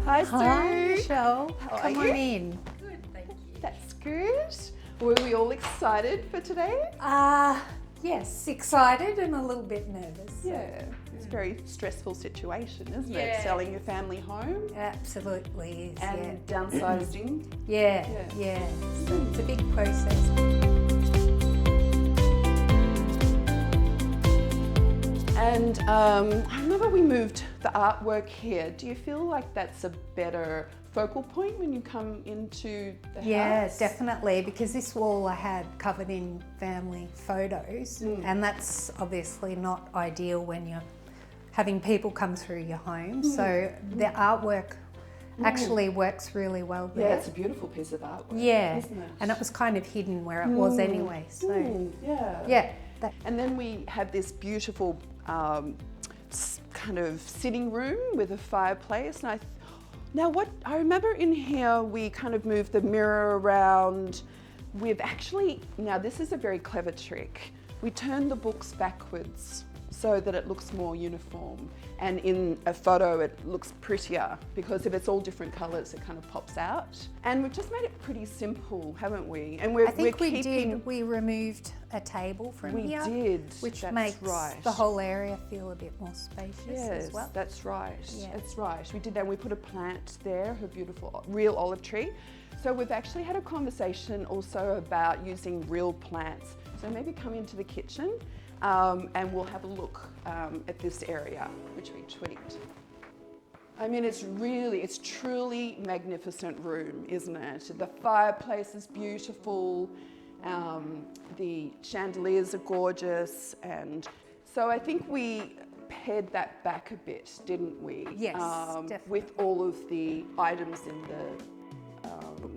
Hi, Sue. Hi, Michelle. How Come are on you? in. Good, thank you. That's good. Were we all excited for today? Yes, excited and a little bit nervous. Yeah, it's a very stressful situation, isn't it? Yeah. Selling your family home Absolutely is. and downsizing. Yeah, So it's a big process. And I remember we moved the artwork here. Do you feel like that's a better focal point when you come into the Yeah, house? definitely, because this wall I had covered in family photos, and that's obviously not ideal when you're having people come through your home. So the artwork actually works really well there. Yeah, it's a beautiful piece of artwork, Yeah, isn't it? and it was kind of hidden where it was anyway. So yeah. that, And then we have this beautiful kind of sitting room with a fireplace. And I remember in here we kind of moved the mirror around. Now this is a very clever trick. We turned the books backwards so that it looks more uniform. And in a photo it looks prettier because if it's all different colours it kind of pops out. And we've just made it pretty simple, haven't we? And I think we did. We removed a table from here. We did, which that's makes right. the whole area feel a bit more spacious as well. That's right. Yeah. That's right. We did that. We put a plant there, her beautiful real olive tree. So we've actually had a conversation also about using real plants. So maybe come into the kitchen and we'll have a look at this area, which we tweaked. I mean, it's truly magnificent room, isn't it? The fireplace is beautiful. The chandeliers are gorgeous, and so I think we pared that back a bit, didn't we? Yes, definitely. With all of the items in the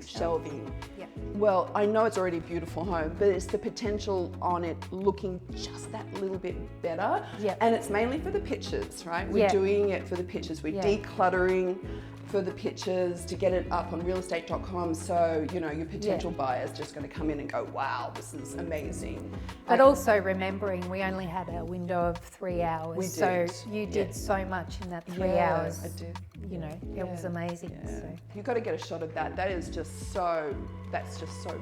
shelving. Yeah. Well, I know it's already a beautiful home, but it's the potential on it looking just that little bit better. Yeah. And it's mainly for the pictures, right? We're doing it for the pictures. We're decluttering for the pictures to get it up on realestate.com, so you know your potential buyer's just going to come in and go, wow, this is amazing. But also remembering we only had a window of 3 hours. We so did. you did so much in that 3 hours. I did. You know, it was amazing. Yeah. So. You've got to get a shot of that. That's just so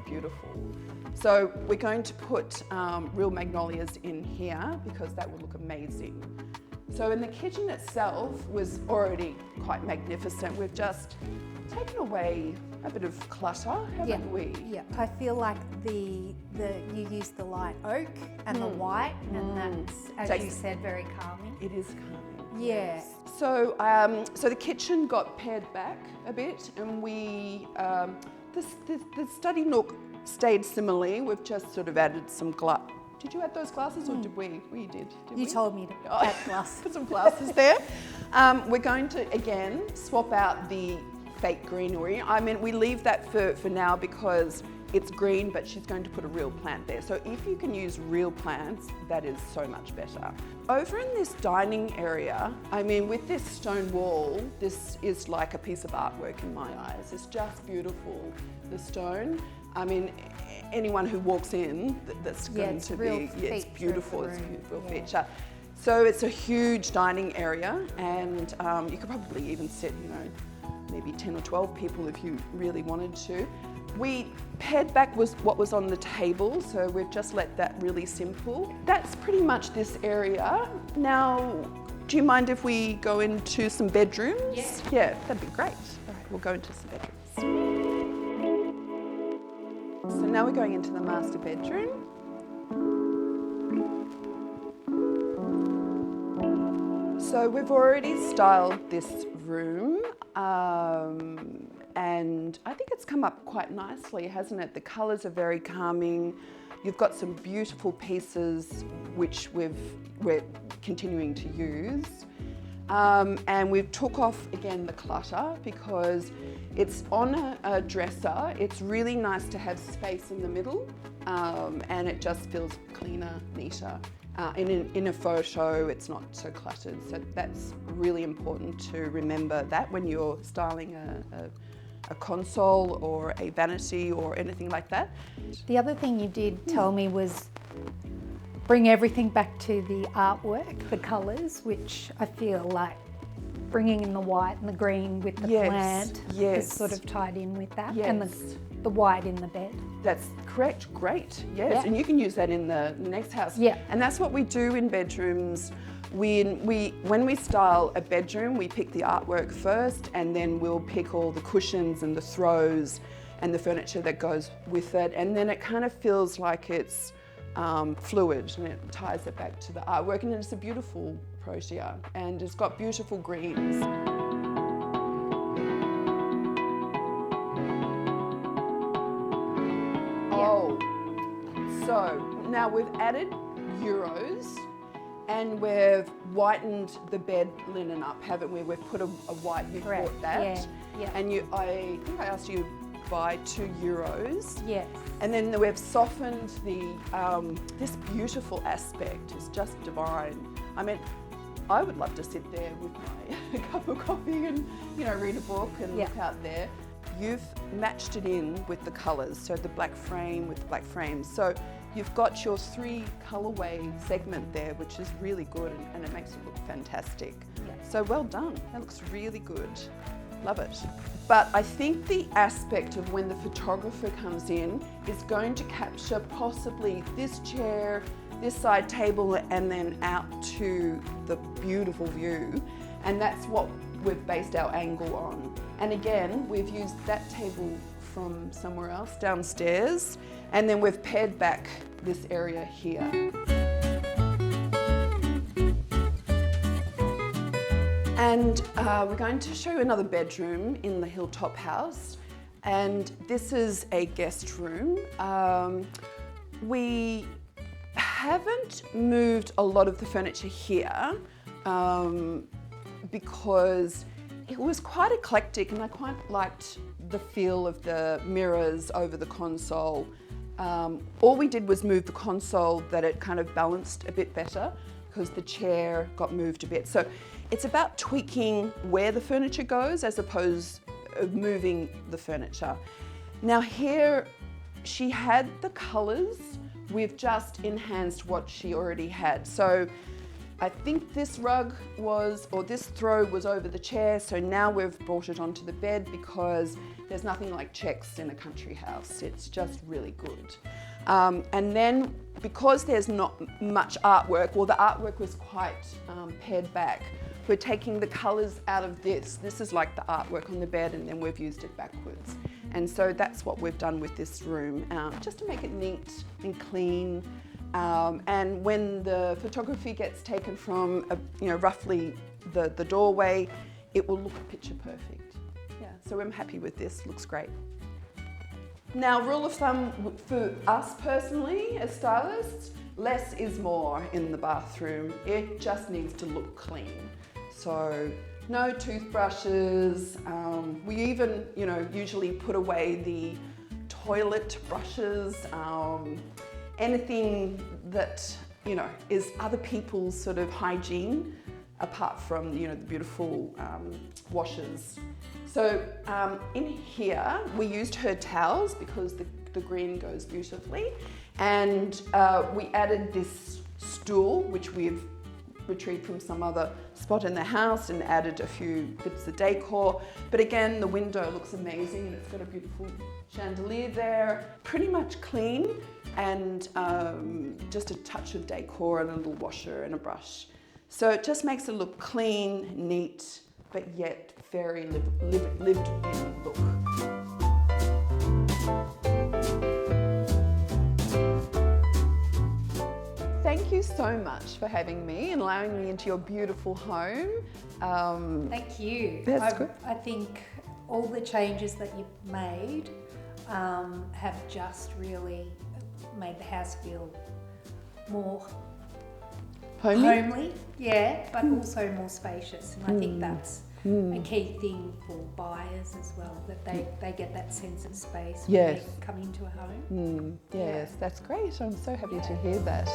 beautiful. So we're going to put real magnolias in here because that will look amazing. So in the kitchen itself was already quite magnificent. We've just taken away a bit of clutter, haven't we? Yeah, I feel like you used the light oak and the white, and that's, as you said, very calming. It is calming. Yeah. So, so the kitchen got pared back a bit, and the study nook stayed similarly. We've just sort of added some glass. Did you add those glasses, or did we? We did. You told me to add glasses. Put some glasses there. We're going to again swap out the fake greenery. I mean, we leave that for now because it's green, but she's going to put a real plant there. So if you can use real plants, that is so much better. Over in this dining area, I mean, with this stone wall, this is like a piece of artwork in my eyes. It's just beautiful, the stone. I mean, anyone who walks in, that's going to be, it's beautiful, it's a beautiful feature. So it's a huge dining area, and you could probably even sit, you know, maybe 10 or 12 people if you really wanted to. We pared back what was on the table, so we've just let that really simple. That's pretty much this area. Now, do you mind if we go into some bedrooms? Yeah, that'd be great. All right, we'll go into some bedrooms. So now we're going into the master bedroom. So we've already styled this room, and I think it's come up quite nicely, hasn't it? The colours are very calming. You've got some beautiful pieces which we're continuing to use. And we've took off again the clutter because it's on a dresser. It's really nice to have space in the middle, and it just feels cleaner, neater. In a photo, it's not so cluttered. So that's really important to remember that when you're styling a console or a vanity or anything like that. The other thing you did tell me was bring everything back to the artwork, the colours, which I feel like bringing in the white and the green with the Yes, plant yes. is sort of tied in with that, Yes. and the white in the bed. That's correct, great, yes. Yeah. And you can use that in the next house. Yeah. And that's what we do in bedrooms. When we style a bedroom, we pick the artwork first, and then we'll pick all the cushions and the throws and the furniture that goes with it. And then it kind of feels like it's fluid, and it ties it back to the artwork. And it's a beautiful protea, and it's got beautiful greens. Oh, so now we've added Euros and we've whitened the bed linen up, haven't we? We've put a white, you Correct. bought that. Yeah, yeah. And I think I asked you to buy 2 Euros. Yes. And then we've softened this beautiful aspect. It's just divine. I mean, I would love to sit there with my cup of coffee and, read a book and look out there. You've matched it in with the colours, so the black frame with the black frames. So you've got your 3 colourway segment there, which is really good, and it makes it look fantastic. Yeah. So well done, that looks really good. Love it. But I think the aspect of when the photographer comes in is going to capture possibly this chair, this side table, and then out to the beautiful view. And that's what we've based our angle on. And again, we've used that table from somewhere else downstairs, and then we've pared back this area here. And we're going to show you another bedroom in the Hilltop house, and this is a guest room. We haven't moved a lot of the furniture here because it was quite eclectic, and I quite liked the feel of the mirrors over the console. All we did was move the console that it kind of balanced a bit better because the chair got moved a bit. So it's about tweaking where the furniture goes as opposed to moving the furniture. Now here, she had the colours. We've just enhanced what she already had. So I think this rug was, or this throw was over the chair, so now we've brought it onto the bed because there's nothing like checks in a country house. It's just really good. And then because there's not much artwork, well, the artwork was quite pared back. We're taking the colours out of this. This is like the artwork on the bed, and then we've used it backwards. And so that's what we've done with this room, just to make it neat and clean. And when the photography gets taken from, roughly the doorway, it will look picture perfect. Yeah, so I'm happy with this, looks great. Now, rule of thumb for us personally as stylists, less is more in the bathroom. It just needs to look clean. So no toothbrushes. We even, usually put away the toilet brushes, anything that, is other people's sort of hygiene, apart from, the beautiful washers. So in here, we used her towels because the green goes beautifully. And we added this stool, which we've retrieved from some other spot in the house, and added a few bits of decor. But again, the window looks amazing, and it's got a beautiful chandelier there. Pretty much clean, and just a touch of decor and a little washer and a brush. So it just makes it look clean, neat, but yet very lived in look. Thank you so much for having me and allowing me into your beautiful home. Thank you. That's good. I think all the changes that you've made have just really made the house feel more homely, yeah, but also more spacious. And I think that's a key thing for buyers as well, that they get that sense of space when they come into a home. Yes, that's great. I'm so happy to hear that.